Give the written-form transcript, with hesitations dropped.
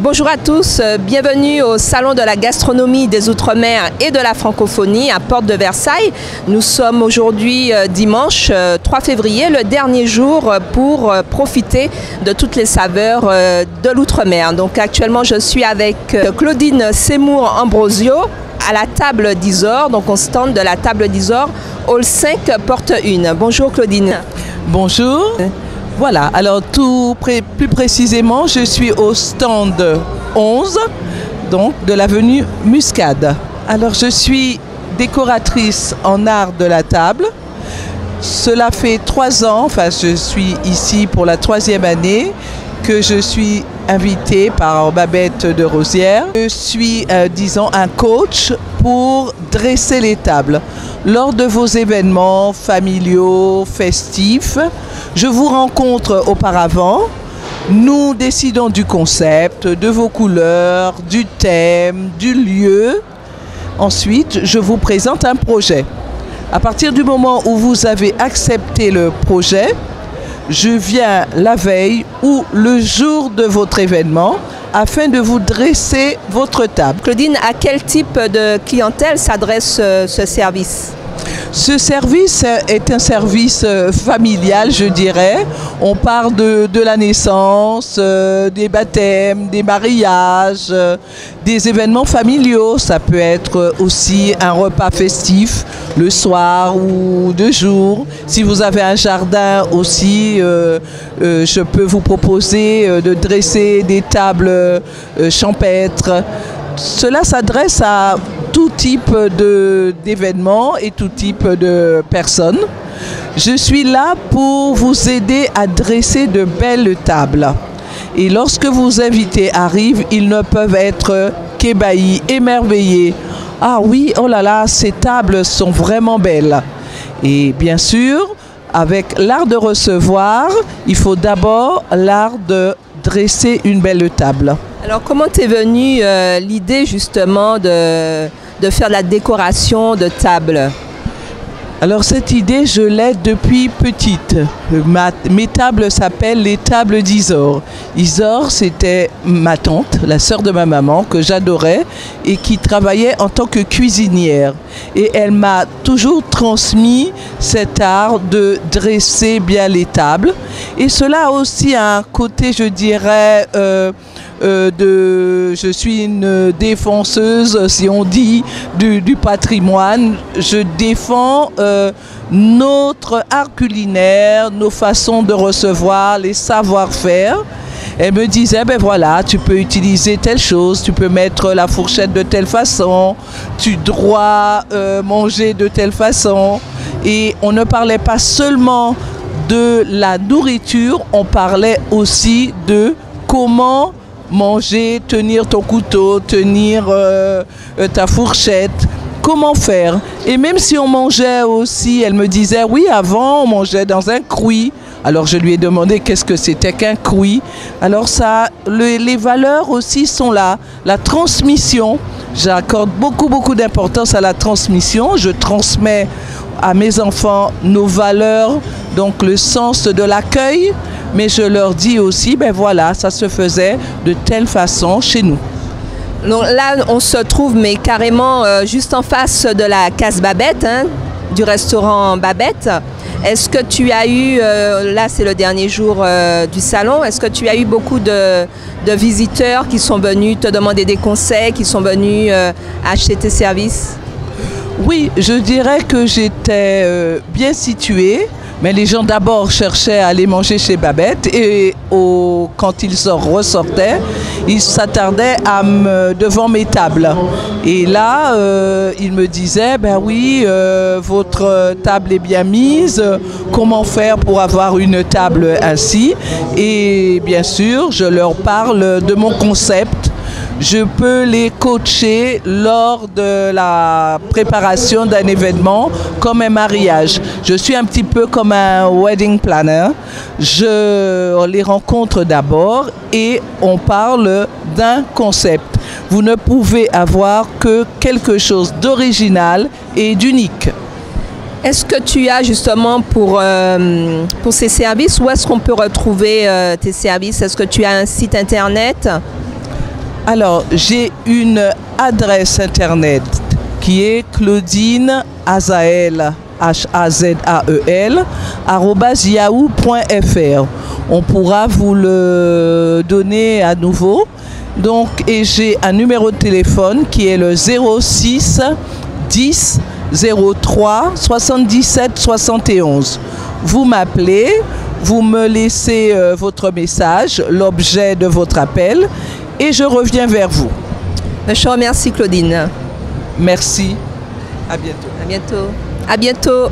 Bonjour à tous, bienvenue au Salon de la gastronomie des Outre-mer et de la francophonie à Porte de Versailles. Nous sommes aujourd'hui dimanche 3 février, le dernier jour pour profiter de toutes les saveurs de l'Outre-mer. Donc actuellement je suis avec Claudine Seymour-Ambrosio à la table d'Isor, donc au stand de la table d'Isor, Hall 5, porte 1. Bonjour Claudine. Bonjour. Voilà, alors plus précisément, je suis au stand 11, donc de l'avenue Muscade. Alors je suis décoratrice en art de la table. Cela fait 3 ans, enfin je suis ici pour la 3e année, que je suis invitée par Babette de Rosière. Je suis, disons, un coach pour dresser les tables. Lors de vos événements familiaux, festifs, je vous rencontre auparavant. Nous décidons du concept, de vos couleurs, du thème, du lieu. Ensuite, je vous présente un projet. À partir du moment où vous avez accepté le projet, je viens la veille ou le jour de votre événement afin de vous dresser votre table. Claudine, à quel type de clientèle s'adresse ce service ? Ce service est un service familial, je dirais. On parle de la naissance, des baptêmes, des mariages, des événements familiaux. Ça peut être aussi un repas festif le soir ou de jour. Si vous avez un jardin aussi, je peux vous proposer de dresser des tables champêtres. Cela s'adresse à tout type d'événements et tout type de personnes. Je suis là pour vous aider à dresser de belles tables. Et lorsque vos invités arrivent, ils ne peuvent être qu'ébahis, émerveillés. Ah oui, oh là là, ces tables sont vraiment belles. Et bien sûr, avec l'art de recevoir, il faut d'abord l'art de dresser une belle table. Alors comment t'es venue l'idée justement de faire de la décoration de table? Alors cette idée, je l'ai depuis petite. Mes tables s'appellent les tables d'Isor. Isor, c'était ma tante, la sœur de ma maman, que j'adorais et qui travaillait en tant que cuisinière. Et elle m'a toujours transmis cet art de dresser bien les tables. Et cela a aussi un côté, je dirais, je suis une défenseuse, si on dit, du patrimoine. Je défends notre art culinaire, nos façons de recevoir, les savoir-faire. Elle me disait, ben voilà, tu peux utiliser telle chose, tu peux mettre la fourchette de telle façon, tu dois manger de telle façon. Et on ne parlait pas seulement de la nourriture, on parlait aussi de comment manger, tenir ton couteau, tenir ta fourchette, comment faire. Et même si on mangeait aussi, elle me disait, oui, avant on mangeait dans un crouy. Alors je lui ai demandé qu'est-ce que c'était qu'un crouy. Alors ça, les valeurs aussi sont là. La transmission, j'accorde beaucoup d'importance à la transmission. Je transmets à mes enfants nos valeurs, donc le sens de l'accueil. Mais je leur dis aussi, ben voilà, ça se faisait de telle façon chez nous. Donc là, on se trouve mais carrément juste en face de la case Babette, hein, du restaurant Babette. Est-ce que tu as eu, là c'est le dernier jour du salon, est-ce que tu as eu beaucoup de visiteurs qui sont venus te demander des conseils, qui sont venus acheter tes services? Oui, je dirais que j'étais bien située. Mais les gens d'abord cherchaient à aller manger chez Babette et quand ils ressortaient, ils s'attardaient devant mes tables. Et là, ils me disaient, ben oui, votre table est bien mise, comment faire pour avoir une table ainsi? Et bien sûr, je leur parle de mon concept. Je peux les coacher lors de la préparation d'un événement comme un mariage. Je suis un petit peu comme un wedding planner. Je les rencontre d'abord et on parle d'un concept. Vous ne pouvez avoir que quelque chose d'original et d'unique. Est-ce que tu as justement pour ces services, où est-ce qu'on peut retrouver tes services? Est-ce que tu as un site internet? Alors, j'ai une adresse internet qui est Claudine Azael, H-A-Z-A-E-L, @yahoo.fr. On pourra vous le donner à nouveau. Donc, et j'ai un numéro de téléphone qui est le 06 10 03 77 71. Vous m'appelez, vous me laissez votre message, l'objet de votre appel, et je reviens vers vous. Je vous remercie, Claudine. Merci. À bientôt. À bientôt. À bientôt.